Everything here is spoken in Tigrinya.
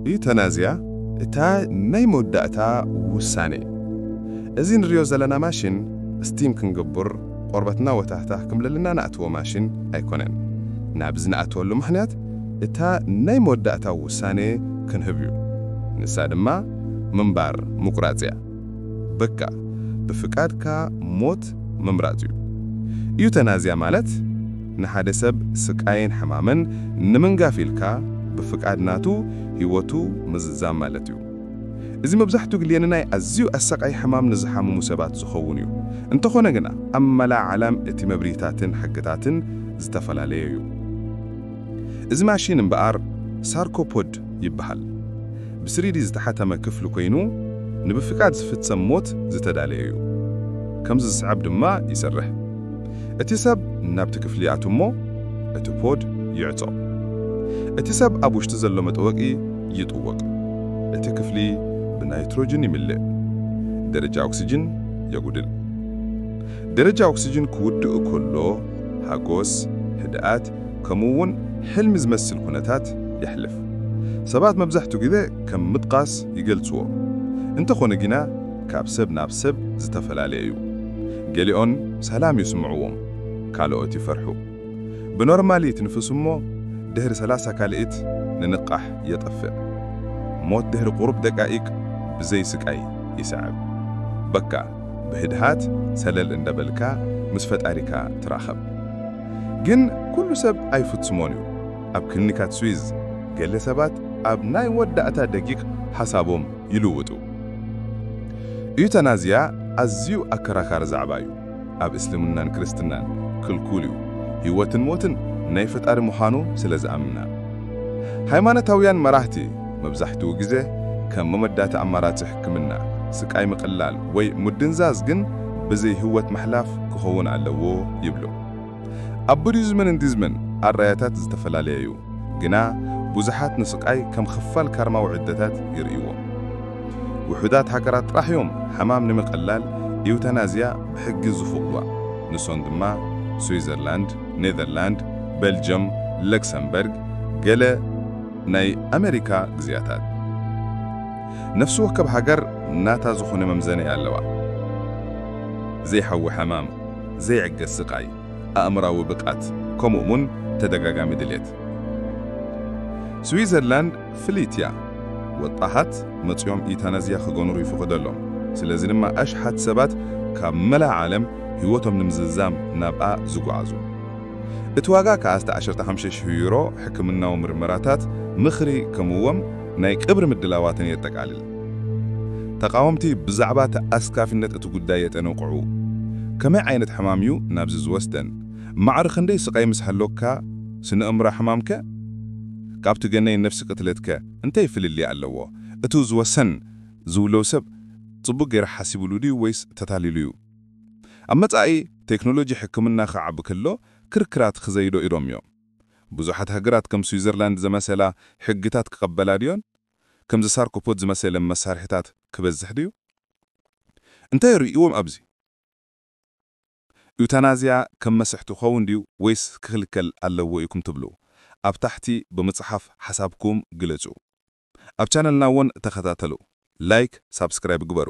ኢዩታናዚያ እታ ናይ መወዳእታ ውሳኔ እዚን ሪዮ ዘለና ማሽን ስቲም ክንገብር ቆርበትና ወታህታ ክምለልና ናእትዎ ማሽን ኣይኮነን ናብ ዝናእትወሉ ምኽንያት እታ ናይ መወዳእታ ውሳኔ ክንህብዩ ንሳ ድማ ምንባር ምቁራጽያ በቃ ብፍቃድካ ሞት ምምራጽ እዩ ኢዩታናዚያ ማለት ንሓደ ሰብ ስቃይን ሕማምን ንምንጋፍ ኢልካ ብፍቃድናቱ ህይወቱ ምዝዛም ማለት እዩ እዚ መብዛሕቱ ግዜ ናይ ኣዝዩ ኣሰቃይ ሕማም ንዝሓመሙ ሰባት ዝኸውን እዩ እንተኾነ ግና ኣብ መላእ ዓለም እቲ መብሪታትን ሕግታትን ዝተፈላለየ እዩ እዚ ማሽን እምበኣር ሳርኮፖድ ይበሃል ብስሪዲ ዝተሓተመ ክፍሊ ኮይኑ ንብፍቃድ ዝፍጸም ሞት ዝተዳለየ እዩ ከምዚ ዝስዓብ ድማ ይሰርሕ እቲ ሰብ ናብቲ ክፍሊ ኣቱ እሞ እቲ ፖድ ይዕጾ እቲ ሰብ ኣብ ውሽጢ ዘሎ መጥወቂ ይጥወቅ እቲ ክፍሊ ብናይትሮጅን ይምልእ ደረጃ ኦክሲጅን የጉድል ደረጃ ኦክሲጅን ክውድእ ከሎ ሃጎስ ህድኣት ከምኡውን ሕልሚ ዝመስል ኩነታት ይሕልፍ ሰባት መብዛሕቱ ግዜ ከም ምጥቃስ ይገልጽዎ እንተኾነ ግና ካብ ሰብ ናብ ሰብ ዝተፈላለየ እዩ ገሊኦም ሰላም ይስምዕዎም ካልኦት ይፈርሑ ብኖርማሊ ትንፍስ እሞ ድህሪ 30 ካልእት ንንቃሕ የጠፍእ ሞት ድህሪ ቁሩብ ደቃኢቅ ብዘይ ስቃይ ይስዓብ በቃ ብህድሃት ሰለል እንደበልካ ምስ ፈጣሪካ ትራኸብ ግን ኩሉ ሰብ ኣይፍጽሞን እዩ ኣብ ክሊኒካት ስዊዝ ገለ ሰባት ኣብ ናይ ወዳእታ ደቂቕ ሓሳቦም ይልውጡ ኢዩታናዚያ ኣዝዩ ኣከራካሪ ዛዕባ እዩ ኣብ እስልምናን ክርስትናን ክልኩል እዩ ህይወትን ሞትን ናይ ፈጣሪ ምዃኑ ስለ ዝኣምና ሃይማኖታውያን መራሕቲ መብዛሕትኡ ግዜ ከም መመዳእታ ኣማራጺ ሕክምና ስቃይ ምቕላል ወይ ምድንዛዝ ግን ብዘይ ህይወት መሕላፍ ክኸውን ኣለዎ ይብሉ ኣብ ቡዲዝምን እንዲዝምን ኣራያታት ዝተፈላለየ እዩ ግና ብዙሓት ንስቃይ ከም ክፋል ካርማዊ ዕደታት ይርእይዎም ውሑዳት ሃገራት ጥራሕ እዮም ሕማም ንምቕላል ኢዩታናዚያ ብሕጊ ዝፍቕድዋ ንሶም ድማ ስዊዘርላንድ ኔዘርላንድ ቤልጅየም ለክሰምበርግ ገለ ናይ ኣሜሪካ ግዝያታት ነፍሲ ወከብ ሃገር ናታ ዝኾነ መምዘነይ ኣለዋ ዘይሓዊ ሕማም ዘይዕገስ ስቃይ ኣእምራዊ ብቃት ከምኡ'ውን ተደጋጋሚ ድሌት ስዊዘርላንድ ፍሊትያ ወጣሃት መጽዮም ኢዩታናዚያ ክገንሩ ይፍቕደሎም ስለዚ ድማ ኣሽሓት ሰባት ካብ መላእ ዓለም ህይወቶም ንምዝዛም ናብኣ ዝጓዓዙ እቲ ዋጋ ከኣስተ 15,000 ዩሮ ሕክምናዊ ምርመራታት ምኽሪ ከምኡ'ውን ናይ ቅብሪ ምድላዋትን የጠቃልል ተቃወምቲ ብዛዕባ ተኣስካፊነት እቲ ጉዳይ የጠነቁዑ ከመይ ዓይነት ሕማም እዩ ናብዚ ዝወስደን ማዕሪ ክንደይ ስቃይ ምስ ሃሎካ ስነ እምራ ሕማምከ ካብቲ ገነይ ነፍሲ ቅትለትከ እንታይ ፍልልያ ኣለዎ እቲ ዝወሰን ዝብለው ሰብ ጽቡቕ ገይሩ ሓሲቡሉ ድዩ ወይስ ተታሊሉ እዩ ኣብ መጻኢ ቴክኖሎጂ ሕክምና ክዓቢ ከሎ ክርክራት ክዘይዶ ኢዶም እዮም ብዙሓት ሃገራት ከም ስዊዘርላንድ ዝመሰላ ሕግታት ክቐበላ ድዮን ከምዚ ሳርኮፖድ ዝመሰለ መሳርሕታት ክበዝሕ ድዩ እንታይ ርእይዎም ኣብዚ ኢዩታናዚያ ከም መስሕቲ ክኸውን ድዩ ወይስ ክኽልከል ኣለዎ ኢኩም ትብሉ ኣብ ታሕቲ ብምጽሓፍ ሓሳብኩም ግለጹ ኣብ ቻነልና እውን ተኸታተሉ ላይክ ሳብስክራይብ ግበሩ